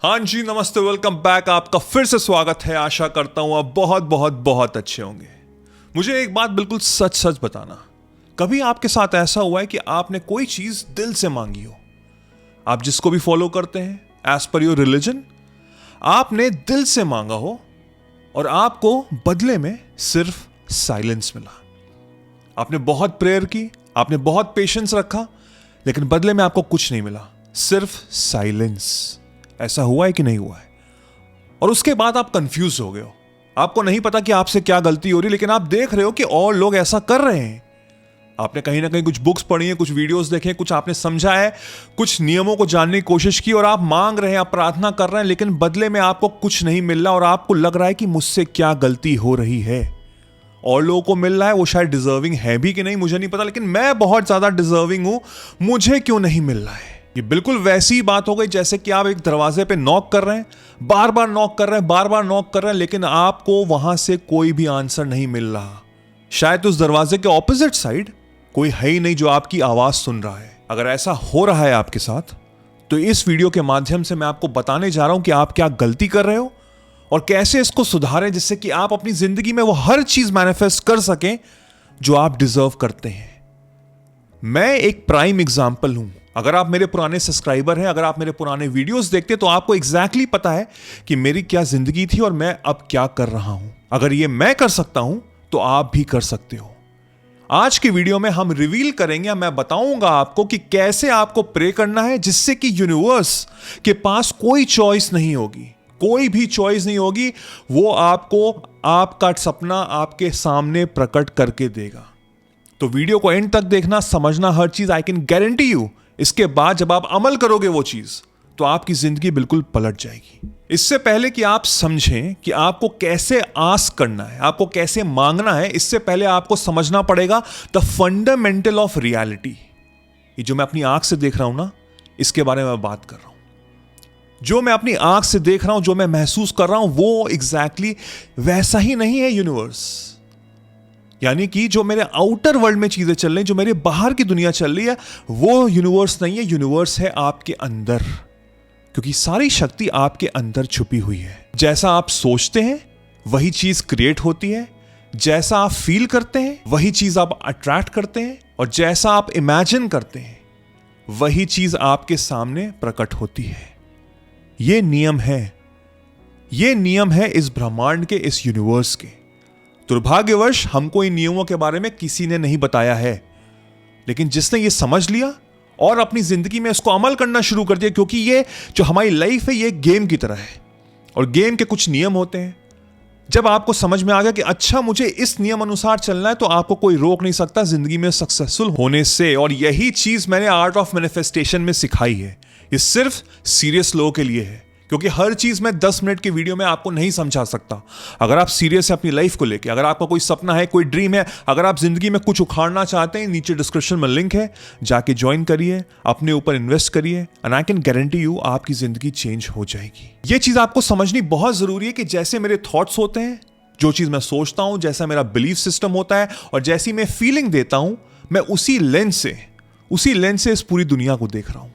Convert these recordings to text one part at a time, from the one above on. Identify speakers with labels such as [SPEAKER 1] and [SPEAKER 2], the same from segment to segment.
[SPEAKER 1] हाँ जी, नमस्ते, welcome back. आपका फिर से स्वागत है। आशा करता हूं आप बहुत बहुत बहुत अच्छे होंगे। मुझे एक बात बिल्कुल सच सच बताना, कभी आपके साथ ऐसा हुआ है कि आपने कोई चीज दिल से मांगी हो? आप जिसको भी फॉलो करते हैं एज पर योर रिलीजन, आपने दिल से मांगा हो और आपको बदले में सिर्फ साइलेंस मिला। आपने बहुत प्रेयर की, आपने बहुत पेशेंस रखा, लेकिन बदले में आपको कुछ नहीं मिला, सिर्फ साइलेंस। ऐसा हुआ है कि नहीं हुआ है? और उसके बाद आप कंफ्यूज हो गए हो, आपको नहीं पता कि आपसे क्या गलती हो रही, लेकिन आप देख रहे हो कि और लोग ऐसा कर रहे हैं। आपने कहीं ना कहीं कुछ बुक्स पढ़ी है, कुछ वीडियोस देखे, कुछ आपने समझा है, कुछ नियमों को जानने की कोशिश की और आप मांग रहे हैं, आप प्रार्थना कर रहे हैं, लेकिन बदले में आपको कुछ नहीं मिल रहा और आपको लग रहा है कि मुझसे क्या गलती हो रही है। और लोगों को मिल रहा है, वो शायद डिजर्विंग है भी कि नहीं मुझे नहीं पता, लेकिन मैं बहुत ज्यादा डिजर्विंग हूं, मुझे क्यों नहीं मिल रहा है। ये बिल्कुल वैसी ही बात हो गई जैसे कि आप एक दरवाजे पे नॉक कर रहे हैं, बार बार नॉक कर रहे हैं, बार बार नॉक कर रहे हैं, लेकिन आपको वहां से कोई भी आंसर नहीं मिल रहा। शायद उस दरवाजे के ऑपोजिट साइड कोई है ही नहीं जो आपकी आवाज सुन रहा है। अगर ऐसा हो रहा है आपके साथ, तो इस वीडियो के माध्यम से मैं आपको बताने जा रहा हूं कि आप क्या गलती कर रहे हो और कैसे इसको सुधारें, जिससे कि आप अपनी जिंदगी में वो हर चीज मैनिफेस्ट कर सकें जो आप डिजर्व करते हैं। मैं एक प्राइम एग्जाम्पल हूं। अगर आप मेरे पुराने सब्सक्राइबर हैं, अगर आप मेरे पुराने वीडियोस देखते, तो आपको एग्जैक्टली पता है कि मेरी क्या जिंदगी थी और मैं अब क्या कर रहा हूं। अगर ये मैं कर सकता हूं तो आप भी कर सकते हो। आज की वीडियो में हम रिवील करेंगे, मैं बताऊंगा आपको कि कैसे आपको प्रे करना है, जिससे कि यूनिवर्स के पास कोई चॉइस नहीं होगी, कोई भी चॉइस नहीं होगी, वो आपको आपका सपना आपके सामने प्रकट करके देगा। तो वीडियो को एंड तक देखना, समझना हर चीज। आई कैन गारंटी यू, इसके बाद जब आप अमल करोगे वो चीज, तो आपकी जिंदगी बिल्कुल पलट जाएगी। इससे पहले कि आप समझें कि आपको कैसे आस्क करना है, आपको कैसे मांगना है, इससे पहले आपको समझना पड़ेगा द फंडामेंटल ऑफ रियलिटी। ये जो मैं अपनी आंख से देख रहा हूं ना, इसके बारे में मैं बात कर रहा हूं। जो मैं अपनी आंख से देख रहा हूं, जो मैं महसूस कर रहा हूं, वो एग्जैक्टली वैसा ही नहीं है यूनिवर्स। यानी कि जो मेरे आउटर वर्ल्ड में चीजें चल रही, जो मेरे बाहर की दुनिया चल रही है, वो यूनिवर्स नहीं है। यूनिवर्स है आपके अंदर, क्योंकि सारी शक्ति आपके अंदर छुपी हुई है। जैसा आप सोचते हैं वही चीज क्रिएट होती है, जैसा आप फील करते हैं वही चीज आप अट्रैक्ट करते हैं, और जैसा आप इमेजिन करते हैं वही चीज आपके सामने प्रकट होती है। ये नियम है, ये नियम है इस ब्रह्मांड के, इस यूनिवर्स के। दुर्भाग्यवश हमको इन नियमों के बारे में किसी ने नहीं बताया है, लेकिन जिसने ये समझ लिया और अपनी जिंदगी में इसको अमल करना शुरू कर दिया, क्योंकि ये जो हमारी लाइफ है, ये गेम की तरह है और गेम के कुछ नियम होते हैं। जब आपको समझ में आ गया कि अच्छा मुझे इस नियम अनुसार चलना है, तो आपको कोई रोक नहीं सकता जिंदगी में सक्सेसफुल होने से। और यही चीज मैंने आर्ट ऑफ मैनिफेस्टेशन में सिखाई है। ये सिर्फ सीरियस लोगों के लिए है, क्योंकि हर चीज मैं 10 मिनट की वीडियो में आपको नहीं समझा सकता। अगर आप सीरियस है अपनी लाइफ को लेके, अगर आपका कोई सपना है, कोई ड्रीम है, अगर आप जिंदगी में कुछ उखाड़ना चाहते हैं, नीचे डिस्क्रिप्शन में लिंक है, जाके ज्वाइन करिए, अपने ऊपर इन्वेस्ट करिए, and I can guarantee you आपकी जिंदगी चेंज हो जाएगी। ये चीज आपको समझनी बहुत जरूरी है कि जैसे मेरे थॉट्स होते हैं, जो चीज मैं सोचता हूं, जैसा मेरा बिलीफ सिस्टम होता है और जैसी मैं फीलिंग देता हूं, मैं उसी लेंस से इस पूरी दुनिया को देख रहा हूं।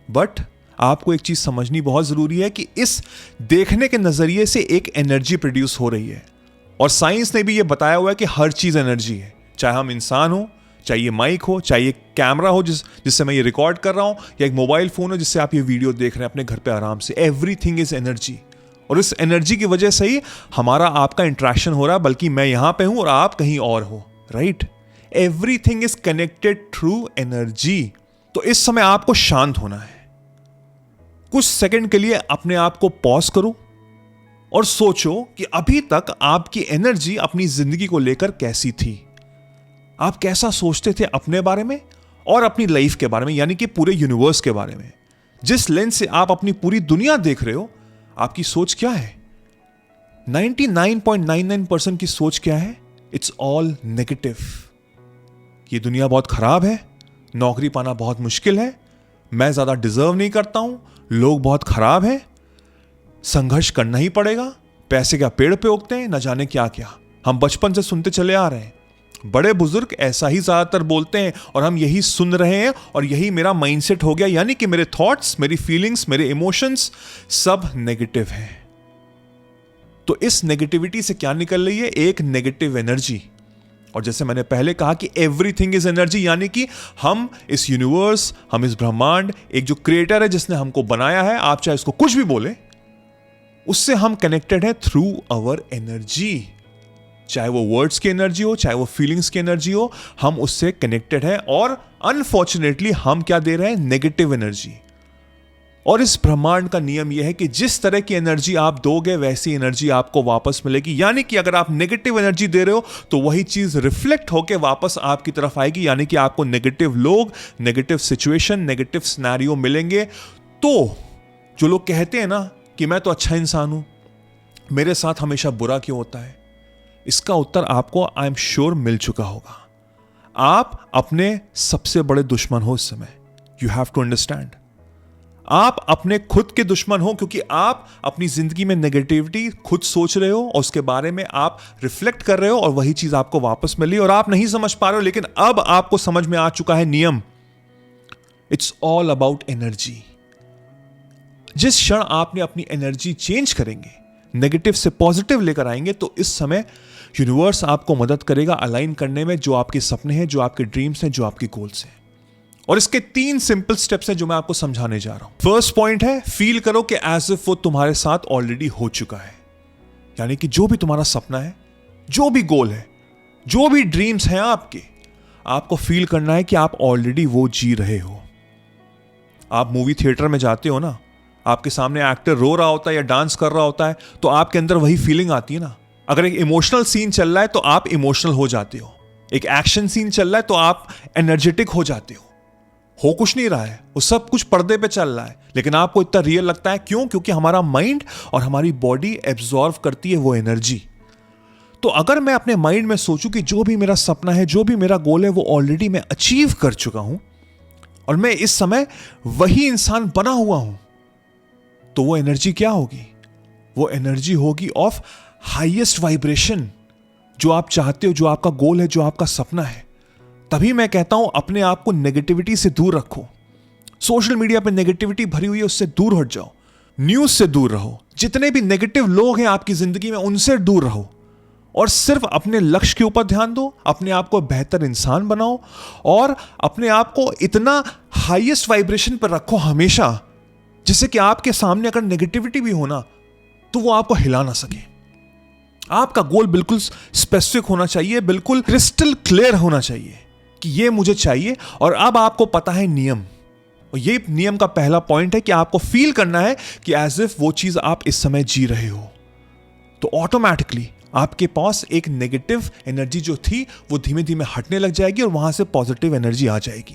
[SPEAKER 1] बट आपको एक चीज समझनी बहुत जरूरी है कि इस देखने के नजरिए से एक एनर्जी प्रोड्यूस हो रही है, और साइंस ने भी ये बताया हुआ है कि हर चीज एनर्जी है। चाहे हम इंसान हो, चाहे ये माइक हो, चाहे ये कैमरा हो जिससे मैं ये रिकॉर्ड कर रहा हूं, या एक मोबाइल फोन हो जिससे आप ये वीडियो देख रहे हैं अपने घर पे आराम से। एवरीथिंग इज एनर्जी, और इस एनर्जी की वजह से ही हमारा आपका इंटरेक्शन हो रहा है, बल्कि मैं यहां पे हूं और आप कहीं और हो, right? Everything is connected through energy. तो इस समय आपको शांत होना है। कुछ सेकंड के लिए अपने आप को पॉज करो और सोचो कि अभी तक आपकी एनर्जी अपनी जिंदगी को लेकर कैसी थी। आप कैसा सोचते थे अपने बारे में और अपनी लाइफ के बारे में, यानी कि पूरे यूनिवर्स के बारे में। जिस लेंस से आप अपनी पूरी दुनिया देख रहे हो, आपकी सोच क्या है? 99.99% की सोच क्या है? It's all negative. ये दुनिया बहुत खराब है, नौकरी पाना बहुत मुश्किल है, मैं ज्यादा डिजर्व नहीं करता हूं, लोग बहुत खराब हैं, संघर्ष करना ही पड़ेगा, पैसे क्या पेड़ पे उगते हैं, न जाने क्या क्या हम बचपन से सुनते चले आ रहे हैं। बड़े बुजुर्ग ऐसा ही ज्यादातर बोलते हैं और हम यही सुन रहे हैं और यही मेरा माइंडसेट हो गया, यानी कि मेरे थॉट्स, मेरी फीलिंग्स, मेरे इमोशंस सब नेगेटिव हैं। तो इस नेगेटिविटी से क्या निकल रही है? एक नेगेटिव एनर्जी। और जैसे मैंने पहले कहा कि एवरीथिंग इज एनर्जी, यानी कि हम इस यूनिवर्स, हम इस ब्रह्मांड, एक जो क्रिएटर है जिसने हमको बनाया है, आप चाहे उसको कुछ भी बोले, उससे हम कनेक्टेड है थ्रू आवर एनर्जी। चाहे वो वर्ड्स की एनर्जी हो, चाहे वो फीलिंग्स की एनर्जी हो, हम उससे कनेक्टेड है। और अनफॉर्चुनेटली हम क्या दे रहे हैं? Negative energy. और इस ब्रह्मांड का नियम यह है कि जिस तरह की एनर्जी आप दोगे वैसी एनर्जी आपको वापस मिलेगी। यानी कि अगर आप नेगेटिव एनर्जी दे रहे हो तो वही चीज रिफ्लेक्ट होकर वापस आपकी तरफ आएगी, यानी कि आपको नेगेटिव लोग, नेगेटिव सिचुएशन, नेगेटिव सिनेरियो मिलेंगे। तो जो लोग कहते हैं ना कि मैं तो अच्छा इंसान हूं, मेरे साथ हमेशा बुरा क्यों होता है, इसका उत्तर आपको आई एम श्योर मिल चुका होगा। आप अपने सबसे बड़े दुश्मन हो इस समय। यू हैव टू अंडरस्टैंड, आप अपने खुद के दुश्मन हो, क्योंकि आप अपनी जिंदगी में नेगेटिविटी खुद सोच रहे हो और उसके बारे में आप रिफ्लेक्ट कर रहे हो और वही चीज आपको वापस मिली और आप नहीं समझ पा रहे हो। लेकिन अब आपको समझ में आ चुका है नियम, इट्स ऑल अबाउट एनर्जी। जिस क्षण आपने अपनी एनर्जी चेंज करेंगे, नेगेटिव से पॉजिटिव लेकर आएंगे, तो इस समय यूनिवर्स आपको मदद करेगा अलाइन करने में जो आपके सपने हैं, जो आपके ड्रीम्स हैं, जो आपके गोल्स हैं। और इसके 3 सिंपल स्टेप्स हैं जो मैं आपको समझाने जा रहा हूं। फर्स्ट पॉइंट है, फील करो कि एज इफ वो तुम्हारे साथ ऑलरेडी हो चुका है। यानी कि जो भी तुम्हारा सपना है, जो भी गोल है, जो भी ड्रीम्स हैं आपके, आपको फील करना है कि आप ऑलरेडी वो जी रहे हो। आप मूवी थिएटर में जाते हो ना, आपके सामने एक्टर रो रहा होता है या डांस कर रहा होता है, तो आपके अंदर वही फीलिंग आती है ना। अगर एक इमोशनल सीन चल रहा है तो आप इमोशनल हो जाते हो, एक एक्शन सीन चल रहा है तो आप एनर्जेटिक हो जाते हो कुछ नहीं रहा है, वो सब कुछ पर्दे पे चल रहा है, लेकिन आपको इतना रियल लगता है। क्यों? क्योंकि हमारा माइंड और हमारी बॉडी एब्जॉर्व करती है वो एनर्जी। तो अगर मैं अपने माइंड में सोचूं कि जो भी मेरा सपना है, जो भी मेरा गोल है, वो ऑलरेडी मैं अचीव कर चुका हूं और मैं इस समय वही इंसान बना हुआ हूं, तो वो एनर्जी क्या होगी? वो एनर्जी होगी ऑफ हाईएस्ट वाइब्रेशन, जो आप चाहते हो, जो आपका गोल है, जो आपका सपना है। तभी मैं कहता हूं अपने आप को नेगेटिविटी से दूर रखो। सोशल मीडिया पे नेगेटिविटी भरी हुई है, उससे दूर हट जाओ। न्यूज से दूर रहो। जितने भी नेगेटिव लोग हैं आपकी जिंदगी में, उनसे दूर रहो और सिर्फ अपने लक्ष्य के ऊपर ध्यान दो। अपने आप को बेहतर इंसान बनाओ और अपने आप को इतना हाईएस्ट वाइब्रेशन पर रखो हमेशा, जिससे कि आपके सामने अगर नेगेटिविटी भी हो ना, तो वो आपको हिला ना सके। आपका गोल बिल्कुल स्पेसिफिक होना चाहिए, बिल्कुल क्रिस्टल क्लियर होना चाहिए कि ये मुझे चाहिए। और अब आपको पता है नियम, और ये नियम का पहला पॉइंट है कि आपको फील करना है कि एज इफ वो चीज आप इस समय जी रहे हो। तो ऑटोमेटिकली आपके पास एक नेगेटिव एनर्जी जो थी वो धीमे धीमे हटने लग जाएगी और वहां से पॉजिटिव एनर्जी आ जाएगी।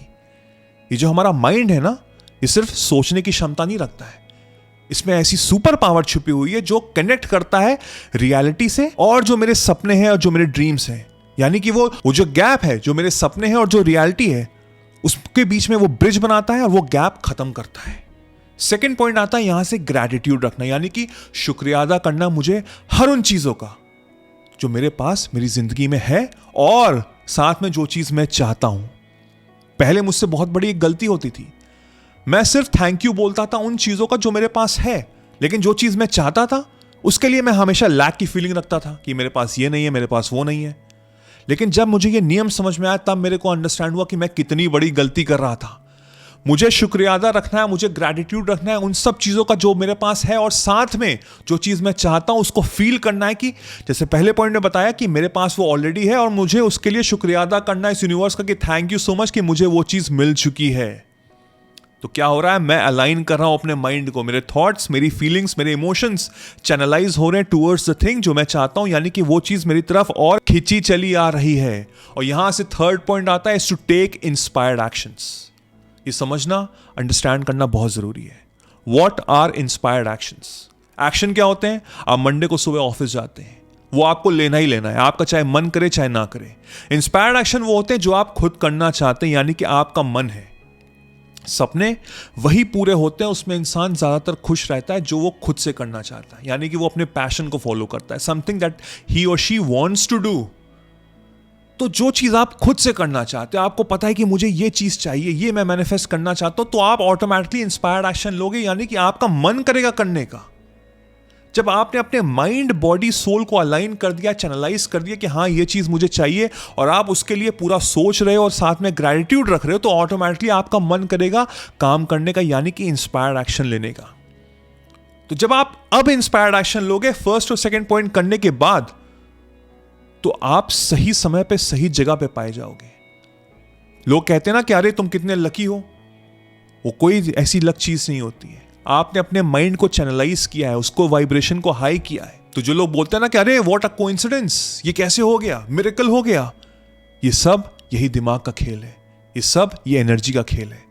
[SPEAKER 1] ये जो हमारा माइंड है ना, ये सिर्फ सोचने की क्षमता नहीं रखता है, इसमें ऐसी सुपर पावर छुपी हुई है जो कनेक्ट करता है रियलिटी से और जो मेरे सपने हैं और जो मेरे ड्रीम्स हैं। यानी कि वो जो गैप है, जो मेरे सपने हैं और जो रियलिटी है, उसके बीच में वो ब्रिज बनाता है और वो गैप खत्म करता है। सेकंड पॉइंट आता है यहां से ग्रैटिट्यूड रखना, यानी कि शुक्रिया अदा करना मुझे हर उन चीजों का जो मेरे पास मेरी जिंदगी में है और साथ में जो चीज मैं चाहता हूं। पहले मुझसे बहुत बड़ी एक गलती होती थी, मैं सिर्फ थैंक यू बोलता था उन चीजों का जो मेरे पास है, लेकिन जो चीज मैं चाहता था उसके लिए मैं हमेशा लैक की फीलिंग रखता था कि मेरे पास ये नहीं है, मेरे पास वो नहीं है। लेकिन जब मुझे ये नियम समझ में आया तब मेरे को अंडरस्टैंड हुआ कि मैं कितनी बड़ी गलती कर रहा था। मुझे शुक्रिया अदा रखना है, मुझे ग्रैटिट्यूड रखना है उन सब चीजों का जो मेरे पास है, और साथ में जो चीज मैं चाहता हूं उसको फील करना है कि जैसे पहले पॉइंट में बताया कि मेरे पास वो ऑलरेडी है और मुझे उसके लिए शुक्रिया अदा करना है इस यूनिवर्स का कि थैंक यू सो मच कि मुझे वो चीज मिल चुकी है। तो क्या हो रहा है, मैं अलाइन कर रहा हूं अपने माइंड को, मेरे थॉट्स, मेरी फीलिंग्स, मेरे इमोशंस चैनलाइज हो रहे हैं टूवर्ड्स द थिंग जो मैं चाहता हूं, यानी कि वो चीज मेरी तरफ और खिंची चली आ रही है। और यहां से थर्ड पॉइंट आता है टू टेक इंस्पायर्ड एक्शंस। ये समझना, अंडरस्टैंड करना बहुत जरूरी है। What are inspired actions? Action क्या होते हैं? आप मंडे को सुबह ऑफिस जाते हैं, वो आपको लेना ही लेना है, आपका चाहे मन करे चाहे ना करे। इंस्पायर्ड एक्शन वो होते हैं जो आप खुद करना चाहते हैं, यानी कि आपका मन है। सपने वही पूरे होते हैं, उसमें इंसान ज्यादातर खुश रहता है जो वो खुद से करना चाहता है, यानी कि वो अपने पैशन को फॉलो करता है, समथिंग दैट ही और शी वांट्स टू डू। तो जो चीज आप खुद से करना चाहते हो, आपको पता है कि मुझे ये चीज चाहिए, ये मैं मैनिफेस्ट करना चाहता हूं, तो आप ऑटोमेटिकली इंस्पायर्ड एक्शन लोगे, यानी कि आपका मन करेगा करने का। जब आपने अपने माइंड, बॉडी, सोल को अलाइन कर दिया, चैनलाइज कर दिया कि हाँ ये चीज मुझे चाहिए, और आप उसके लिए पूरा सोच रहे हो और साथ में ग्रैटिट्यूड रख रहे हो, तो ऑटोमेटिकली आपका मन करेगा काम करने का, यानी कि इंस्पायर्ड एक्शन लेने का। तो जब आप अब इंस्पायर्ड एक्शन लोगे फर्स्ट और सेकंड पॉइंट करने के बाद, तो आप सही समय पे सही जगह पे पाए जाओगे। लोग कहते हैं ना कि अरे तुम कितने लकी हो, वो कोई ऐसी लक चीज नहीं होती है। आपने अपने माइंड को चैनलाइज किया है, उसको वाइब्रेशन को हाई किया है। तो जो लोग बोलते हैं ना कि अरे व्हाट अ कोइंसिडेंस, ये कैसे हो गया, मिरेकल हो गया, ये सब यही दिमाग का खेल है, ये सब ये एनर्जी का खेल है।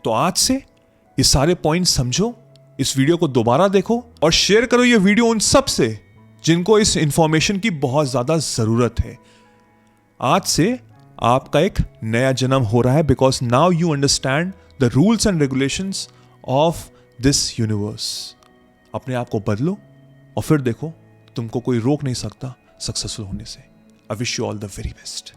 [SPEAKER 1] तो आज से ये सारे पॉइंट समझो, इस वीडियो को दोबारा देखो और शेयर करो ये वीडियो उन सब से जिनको इस इंफॉर्मेशन की बहुत ज्यादा जरूरत है। आज से आपका एक नया जन्म हो रहा है, because now you understand the rules and regulations of this universe. अपने आप को बदलो और फिर देखो तुमको कोई रोक नहीं सकता सक्सेसफुल होने से। I wish you all the very best.